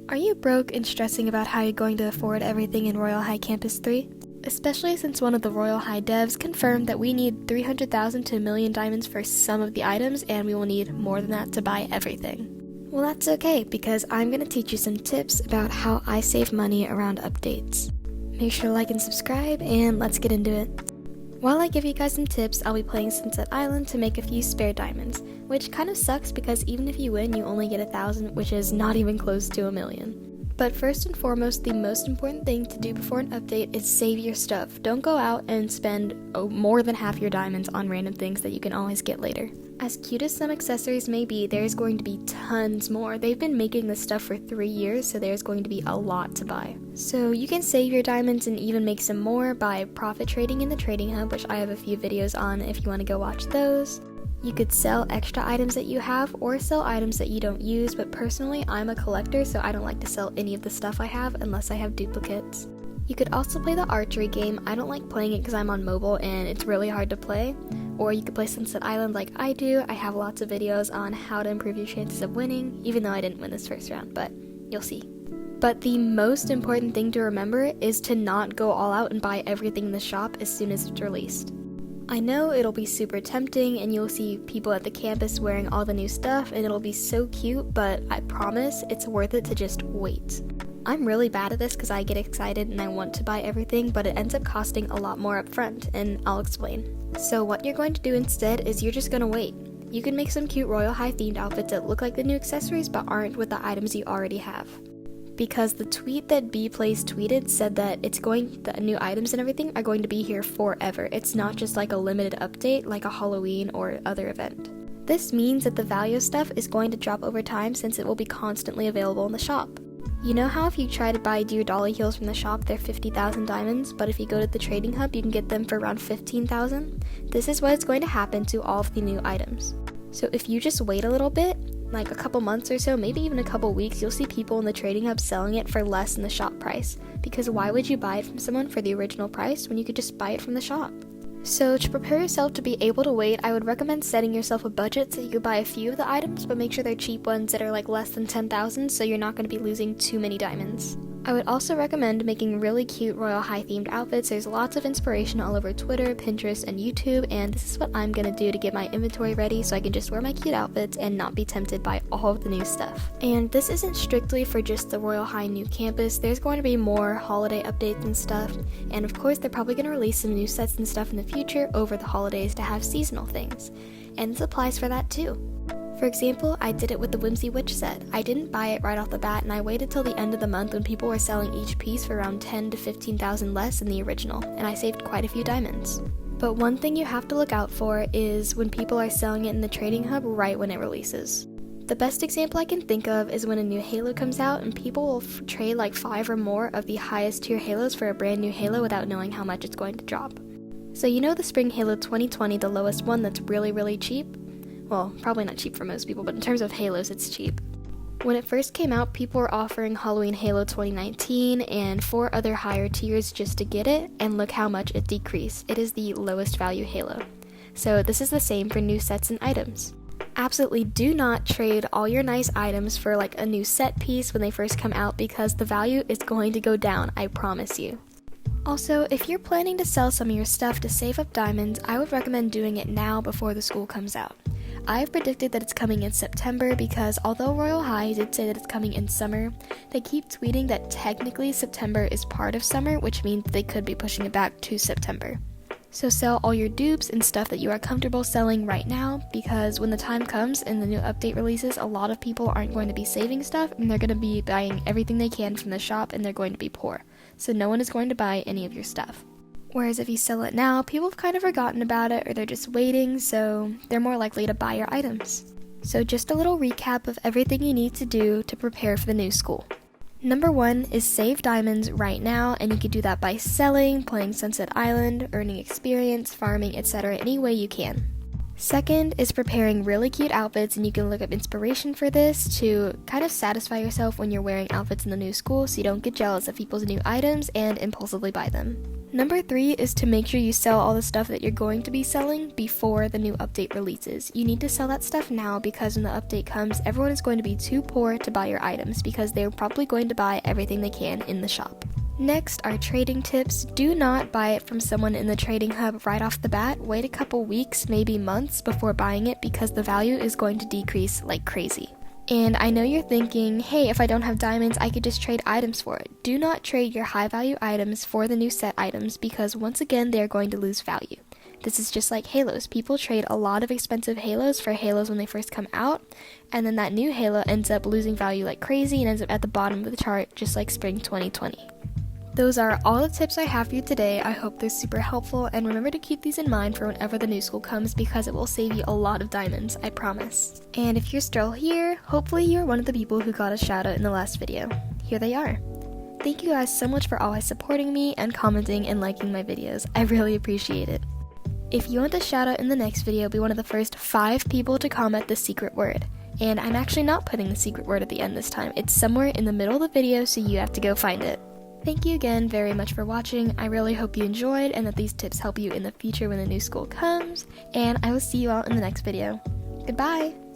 Are you broke and stressing about how you're going to afford everything in Royale High Campus 3? Especially since one of the Royale High devs confirmed that we need 300,000 to a million diamonds for some of the items, and we will need more than that to buy everything. Well, that's okay, because I'm going to teach you some tips about how I save money around updates. Make sure to like and subscribe, and let's get into it. While I give you guys some tips, I'll be playing Sunset Island to make a few spare diamonds, which kind of sucks because even if you win, you only get 1,000, which is not even close to a million. But first and foremost, the most important thing to do before an update is save your stuff. Don't go out and spend more than half your diamonds on random things that you can always get later. As cute as some accessories may be, there's going to be tons more. They've been making this stuff for 3 years, so there's going to be a lot to buy. So you can save your diamonds and even make some more by profit trading in the trading hub, which I have a few videos on if you want to go watch those. You could sell extra items that you have or sell items that you don't use, but personally I'm a collector, so I don't like to sell any of the stuff I have unless I have duplicates. You could also play the archery game. I don't like playing it because I'm on mobile and it's really hard to play. Or you could play Sunset Island like I do. I have lots of videos on how to improve your chances of winning, even though I didn't win this first round, but you'll see. But the most important thing to remember is to not go all out and buy everything in the shop as soon as it's released. I know it'll be super tempting and you'll see people at the campus wearing all the new stuff and it'll be so cute, but I promise it's worth it to just wait. I'm really bad at this because I get excited and I want to buy everything, but it ends up costing a lot more up front, and I'll explain. So what you're going to do instead is you're just going to wait. You can make some cute Royale High themed outfits that look like the new accessories but aren't with the items you already have. Because the tweet that B-Plays tweeted said that the new items and everything are going to be here forever. It's not just like a limited update like a Halloween or other event. This means that the value of stuff is going to drop over time since it will be constantly available in the shop. You know how if you try to buy Dear Dolly heels from the shop, they're 50,000 diamonds, but if you go to the trading hub, you can get them for around 15,000? This is what is going to happen to all of the new items. So if you just wait a little bit, like a couple months or so, maybe even a couple weeks, you'll see people in the trading hub selling it for less than the shop price. Because why would you buy it from someone for the original price when you could just buy it from the shop? So to prepare yourself to be able to wait, I would recommend setting yourself a budget so you could buy a few of the items, but make sure they're cheap ones that are like less than 10,000 so you're not going to be losing too many diamonds. I would also recommend making really cute Royale High themed outfits. There's lots of inspiration all over Twitter, Pinterest, and YouTube, and this is what I'm gonna do to get my inventory ready so I can just wear my cute outfits and not be tempted by all of the new stuff. And this isn't strictly for just the Royale High new campus. There's going to be more holiday updates and stuff, and of course they're probably gonna release some new sets and stuff in the future over the holidays to have seasonal things. And this applies for that too. For example, I did it with the Whimsy Witch set. I didn't buy it right off the bat and I waited till the end of the month when people were selling each piece for around 10 to 15,000 less than the original, and I saved quite a few diamonds. But one thing you have to look out for is when people are selling it in the trading hub right when it releases. The best example I can think of is when a new Halo comes out and people will trade like 5 or more of the highest tier Halos for a brand new Halo without knowing how much it's going to drop. So you know the Spring Halo 2020, the lowest one that's really cheap? Well, probably not cheap for most people, but in terms of Halos, it's cheap. When it first came out, people were offering Halloween Halo 2019 and 4 other higher tiers just to get it, and look how much it decreased. It is the lowest value Halo. So this is the same for new sets and items. Absolutely do not trade all your nice items for like a new set piece when they first come out because the value is going to go down, I promise you. Also, if you're planning to sell some of your stuff to save up diamonds, I would recommend doing it now before the school comes out. I've predicted that it's coming in September because although Royale High did say that it's coming in summer, they keep tweeting that technically September is part of summer, which means they could be pushing it back to September. So sell all your dupes and stuff that you are comfortable selling right now, because when the time comes and the new update releases, a lot of people aren't going to be saving stuff and they're going to be buying everything they can from the shop and they're going to be poor. So no one is going to buy any of your stuff. Whereas if you sell it now, people have kind of forgotten about it or they're just waiting, so they're more likely to buy your items. So just a little recap of everything you need to do to prepare for the new school. Number 1 is save diamonds right now, and you can do that by selling, playing Sunset Island, earning experience, farming, etc. any way you can. Second is preparing really cute outfits, and you can look up inspiration for this to kind of satisfy yourself when you're wearing outfits in the new school so you don't get jealous of people's new items and impulsively buy them. Number 3 is to make sure you sell all the stuff that you're going to be selling before the new update releases. You need to sell that stuff now because when the update comes, everyone is going to be too poor to buy your items because they're probably going to buy everything they can in the shop. Next are trading tips. Do not buy it from someone in the trading hub right off the bat. Wait a couple weeks, maybe months before buying it because the value is going to decrease like crazy. And I know you're thinking, hey, if I don't have diamonds, I could just trade items for it. Do not trade your high value items for the new set items because once again, they're going to lose value. This is just like Halos. People trade a lot of expensive Halos for Halos when they first come out, and then that new Halo ends up losing value like crazy and ends up at the bottom of the chart just like spring 2020. Those are all the tips I have for you today. I hope they're super helpful, and remember to keep these in mind for whenever the new school comes because it will save you a lot of diamonds, I promise. And if you're still here, hopefully you're one of the people who got a shout out in the last video. Here they are. Thank you guys so much for always supporting me and commenting and liking my videos. I really appreciate it. If you want a shout out in the next video, be one of the first 5 people to comment the secret word. And I'm actually not putting the secret word at the end this time. It's somewhere in the middle of the video, so you have to go find it. Thank you again very much for watching. I really hope you enjoyed and that these tips help you in the future when the new school comes, and I will see you all in the next video. Goodbye!